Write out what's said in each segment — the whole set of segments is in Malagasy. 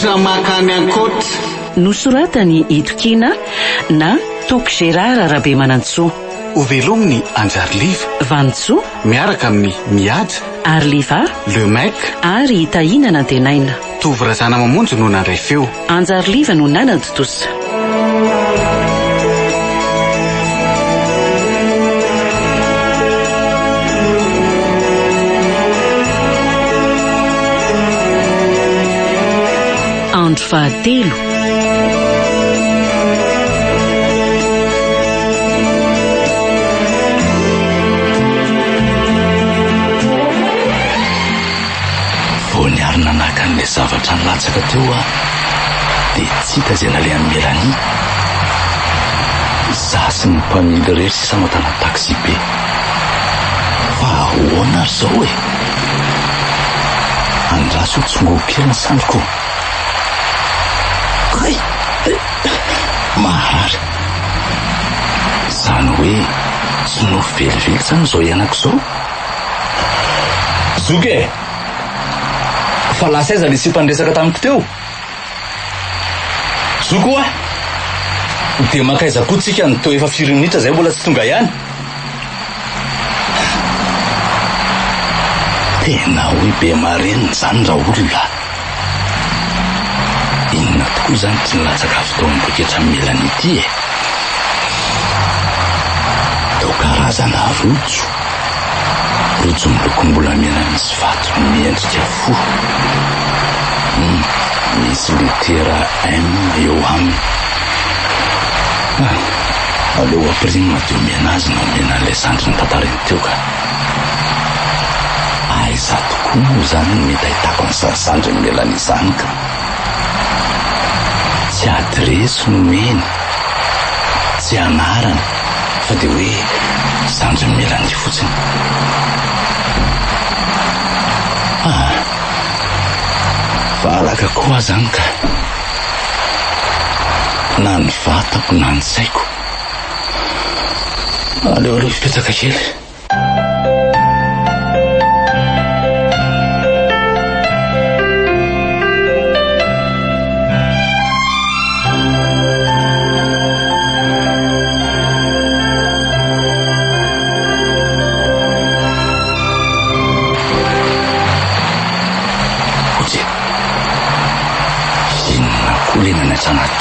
Misaotra makany ankota. Nosoratany Itokina na Toko Gérard Rabemanantsoa. Ho velominy Anjariliva, Vantsoa miaraka amin'ny Mihaja, Arliva, Le Mec ary Tahina Nantenaina. Tovorazana mamonjy no nandray feo. Anjariliva no nanady tosa. Andro fahatelo. Niarina naka an'ilay zavatra nilatsaka teo dia tsy hita izay nalay amin'ny Mélanie. Izaho sy ny mpamily rehetra sisa matana taxi be. Fa ahoana ary zao e? Andraso ho tsongoho kely ny sandriko. Kay! Mahary. Izany hoe tsy no velively zany izao ianako izao. Zoky e! Fa lasa aiza le sipandresaka tamiko teo? Zoko a! Dia makaiza koa tsika ny teo efa 4 minitra zay mbola tsy tonga ihany. Tena hoe be mareny zany raha olona. Inona tokoa zany tsy nilatsaka avy tao amin'ny poketra Mélanie ity e? Tao karazana rojo. Rojo milokom-bolamena misy vato miendrika fo. Misy litera M eo aminy. Aleo aprima dia omena azy na omena an'ilay sandry ny tantarany teo ka. Aiza tokoa moa zany no mety ahitako an'izany sandry ny Mélanie izany ka. Tsy adresy no meny, tsy anarany, fa dia hoe sandry ny Mélanie fotsiny. Valaka koa zany ka. Na ny vatako na ny saiko. Aleo hipetraka kely.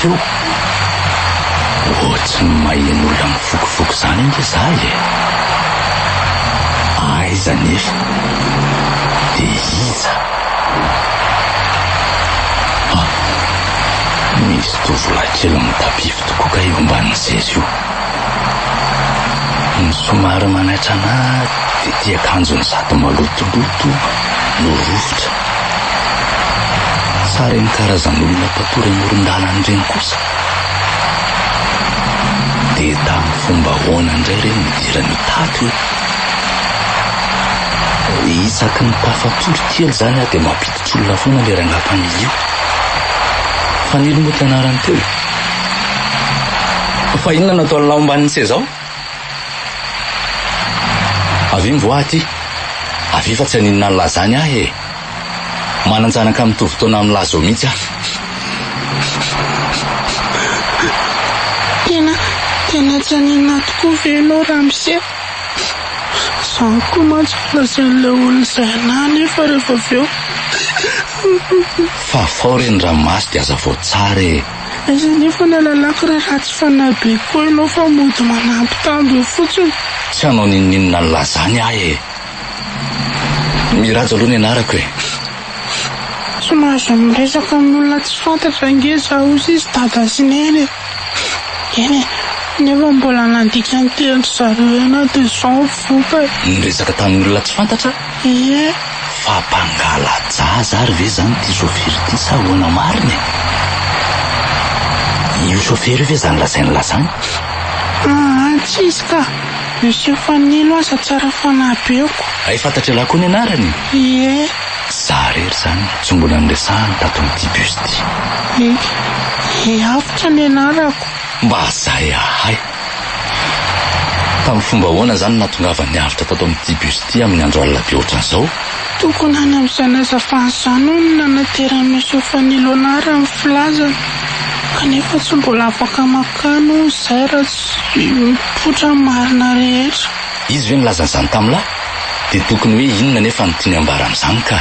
Teo ohatsy ny maheno olona mifokofoky zany indray zay e. Aiza nefa dia iza? Misy tovolahy kely mitapify tokoa ka eo ambanin'ny seza io. Ny somary manaitra anahy dia tia akanjony sady malotoloto no rofotra. Sary ny karazan'olona mpatory amoron-dalana ireny kosa. Dia tamin'ny fomba ahoana indray ireny midira ny tato e. Isaky ny mpafatory kely zany aho dia mampiditra olona foana ilay rangam-pamily io. Fa nilo moa tanarany teo. Fa inona natao ny lao ambanin'ny seza ao? Avy mivoaty. Avy fa tsy aninona ny lazany ahy e. Mananjanaka mitovy taona amin'ny lazo mihitsy aho. Tena tsy aninona tokoa ve ianao Ramose? Izany koa mantsy lazain'ilay olona izay anahy nefa rehefa avy eo. Fa fao reny ranomasy dia aza vao tsara e. Aiza nefa ny lalako raha tsy fanahy be koa ianao fa mody manampy tambo eo fotsiny. Tsy hanao ninona ny lazany ahy e. Mirajo aloha ny anarako e. Tsy mahazo miresaka amin'olona tsy fantatra nge zaho izy dada sy neny. Eny nefa mbola nandika ny tendry zareo ena dia izao voka e. Niresaka tamin'olona tsy fantatra? Ie. Fa mpangalajaza ary ve zany ty sofira ty sa ahoana mariny? Io sofira io ve zany lazainy lazany? Tsy izy ka. Monsieur Fanilo aza tsara fanahy beoko. Ay fantatra laha koa ny anarany? Ie. Za rery zany tsy mbola niresahany tato amin'ity bus ty. Afitra ny anarako. Mba zay ahay. Tamin'ny fomba ahoana zany nahatongava ny avitra tato amin'ity bus ity amin'ny andro alina be ohatran'izao? Tokony any amin'izany azafany izany hono nanateran'misy fanilonara amin'ny filazana, kanefa tsy mbola afaka makano izay raha tsy mipotra marina rehetra. Izy hoe nilazan'izany tamin'lahy? Dia tokony hoe inona nefa ny tiany ambara amin'izany ka?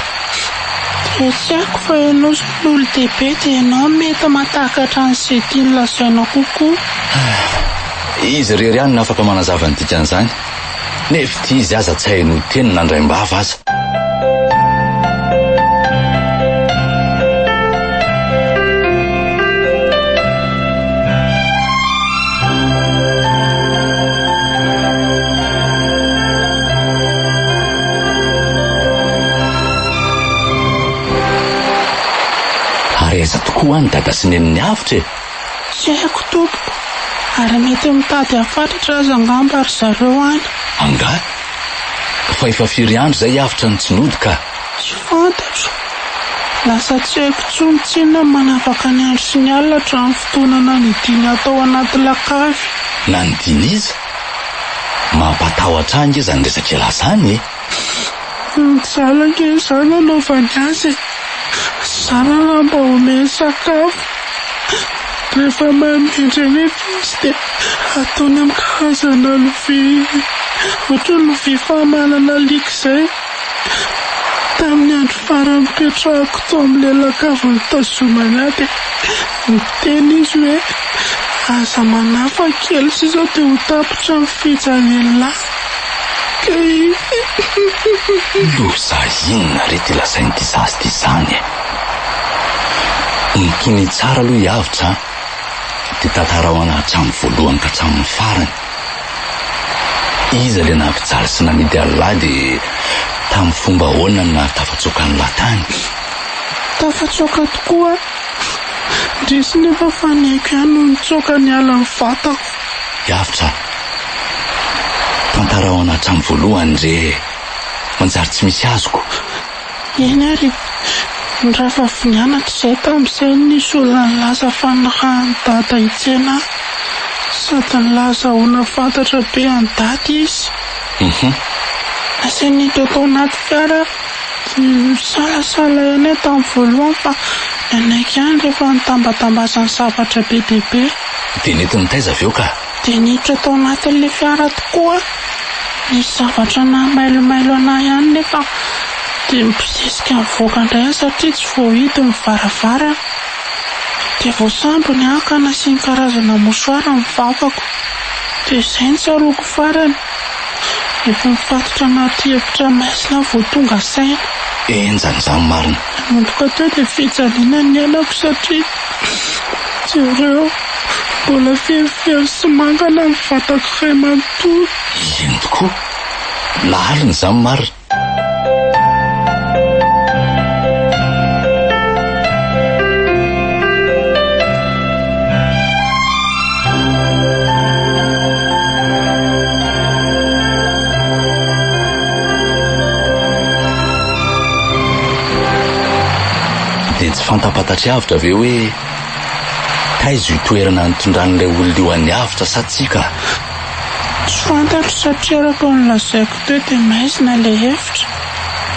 Dia tsy haiko fa ianao sy n'olo-dehibe dia ianao mety mahatakatra an'izay tiany lazaina kokoa. Izy rery ihany no afaka manazava ny dikan'izany. Nefa ity izy aza tsy hainy ho teny nandray-mbava aza. Ary aiza tokoa ny dada sy nenin'ny avitra e? Tsy haiko tompoko, ary mety mitady hafatatra aza angamba ry zareo any. Anga? Fa efa firy andro izay avitra ny tsy nody ka? Tsy fantatro. Lasa tsy haiko tsony tsinona manavaka ny andro sy ny alina hatramin'ny fotoanana nidiny atao anaty lakavy. Na nidiny iza? Mampatahotra ange izany resaka ela izany e? Mijalaka izany anaovany azy. Zana mba omeny sakafo. Rehefa mamindra nefa izy dia ataony amin'ny karazana lovia, ohatra lovia famanana liko izay. Tamin'ny andro farany nipetrahako tao amin'ilay lakavy nitazomana ahy dia miteny izy hoe aza manafa kely sisa dia ho tapitra amin'ny fijalianahy. Loza inona re ty lazainy ty zasy ty izany e? Mitony tsara aloha hiavitra dia tantara ao anaty hatramin'ny voalohany ka hatramin'ny farany. Iza le nampijaly sy namidy alilahy dia tamin'ny fomba ahoana no tafatsoaka ny latany? Tafatsoaka tokoa. Ndrisy nefa faneko ihany no nitsoaka ny ala ny vatako. Hiavitra, tantara ao anaty hatramin'ny voalohany re manjary tsy misy azoko. Eny ary ny ravavinianatra izay tamin'izay nisy olona nilaza fa nirahan'ny dada hitsena sady nilaza hoana fantatra be any dada izy. Asy niditra tao anaty fiara salasala eny tamin'ny voalohany fa nanaiky ihany rehefa nitambatambazany zavatra be dia be. Dia nentiny taiza avy eo ka? Dia niditra tao anatin'ilay fiara tokoa. Nisy zavatra namailomailo anahy ihany nefa dia mibosesika mivoaka indray aho satria tsy voahidy ny varavara. Dia voasambo ny akana sy ny karazana mosoara ny vavako. Dia izay ny tsaroako farany. Efa mifatotra anaty efitra maisina vao tonga saina. Enjan'izany marina. Nandroka teo dia fijaliana ny anako satria jereo mbola fihafihany sy mangana ny vatako iray manontolo. Ino tokoa? Lalina izany marina. Dia tsy fantapatatra avitra ve hoe taiza io toerana nitondran'ilay olona io an'ny avitra sa tsika? Tsy fantatro satria araka ny lazaiko teo dia maizina ilay efitra.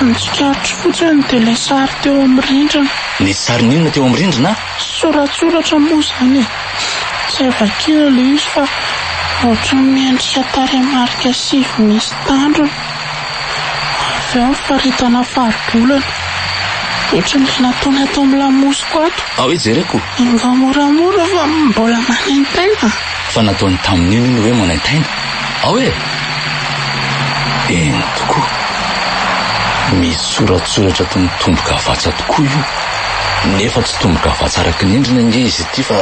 Nitsikaritro fotsiny dia ilay sary teo amin'ny rindrina. Nisy sary ninona teo amin'ny rindrina? Soratsoratra moa izany. Tsy vakiana ilay izy fa ohatra miendrika tarehimarika sivy misy tandrona. Avy eo faritana faribolana. Ohatran'ilay nataony ato amin'ny lamosiko ato. Hoe jereko? Mba moramora fa mbola manaintaina. Fa nataony tamin'ino iny hoe manaintaina? Hoe? Eny tokoa. Misy soratsoratra toy ny tomboka avatsa tokoa io. Nefa tsy tomboka avatsa araky ny endriny nge izy ity fa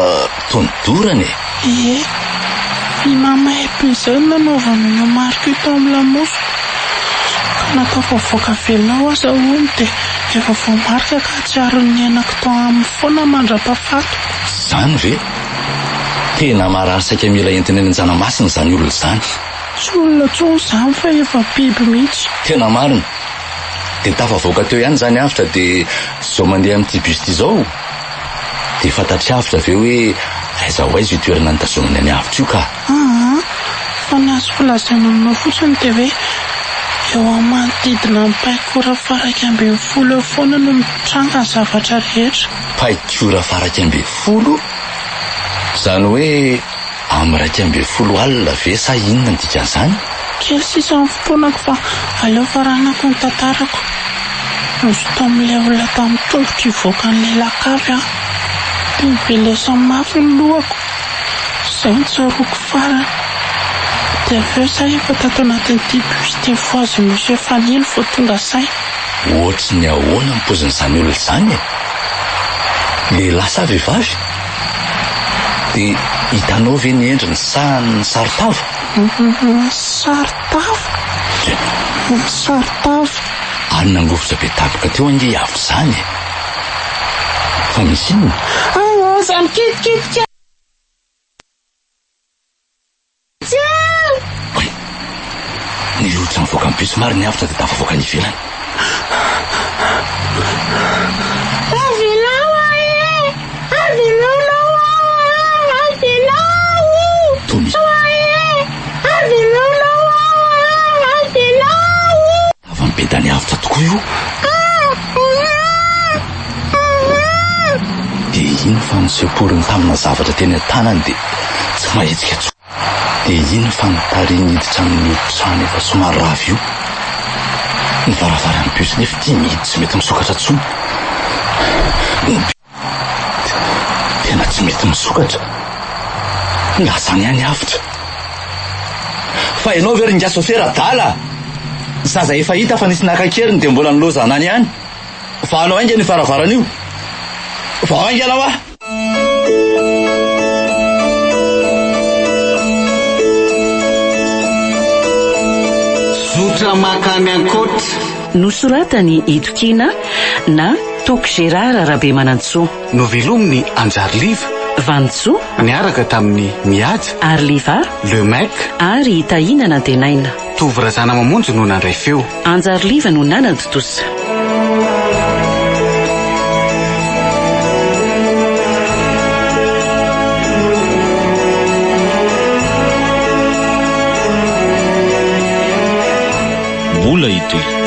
toy ny dorany e. Ie, ny mamay be izay nanaovana ny marika ito amin'ny lamosiko. Ka natao voavoaka velona aza hono dia efa voamarika ka hatsiaron'ny ainako tao amin'ny foana mandra-pahafato. Zany ve? Tena marary saika mila entina eny an-janamasina izany olona izany. Tsy olona tsony izany fa efa biby mihitsy. Tena marina. Dia tafavoaka teo ihany izany avitra dia izao mandeha amin'ity bus ity izao. Dia fantatry avitra ve hoe aiza ho aiza io toerana nitazomany any avitra io ka? fa ny azo lazaina aminao fotsiny dia hoe eo amin'ny manodidina ny paikora faraka ambin'ny folo eo foana no mitranga ny zavatra rehetra. paikora faraka ambin'ny folo? Izany hoe amin'ny raika ambin'ny folo alina ve sa inona ny dikan'izany? Kely sisa amin'ny fotoanako fa aleo varanako ny tantarako. Nosy tamin'ilay olona tamin'ny tongotra hivoaka ny lakavy aho. Dia mibelesa mafy ny lohako. Izay ny tsaroako farany. Dia avy eo izaho efa tato anatin'ity bus dia voazy monsieur Fanily vao tonga say. Ohatry ny ahoana ny pozin'izany olona izany e? Lehilahy sa vehivavy? Dia hitanao ve ny endriny sa ny saritava? Saritava? Saritava. Ary nangofotra be tapaka teo ange avy izany e. Fa misy inona? Izany kitikity. Oe, ny ohatry mivoaka ny bus maro ny avitra dia tafavoaka ny ivelany. Tany avitra tokoa io. Dia ino fa niseporiny tamina zavatra teny an-tanany dia tsy mahetsika tso. Dia ino fa nitariny hiditra amin'ny trano efa somary rava io. Ny varavarany bus nefa ity mihidy tsy mety misokatra tsony. Tena tsy mety misokatra. Lasany ihany avitra. Fa ianao ve ringa sofera dala? Zaza efa hita fa nisy nakakeriny dia mbola nilozana any ihany. Fa anao ainga ny varavarana io. Vao ainga anao ah. Zotra makany ankota. Nosoratany Itokina na Toko Gérard Rabemanantsoa. Novelominy Anjariliva. Vantsoa niaraka tamin'ny Mihaja, Arliva, Le Mec ary Tahina Nantenaina. Tovorazana mamonjy no nandray feo. Anjariliva no nanady tosa. Mbola itoy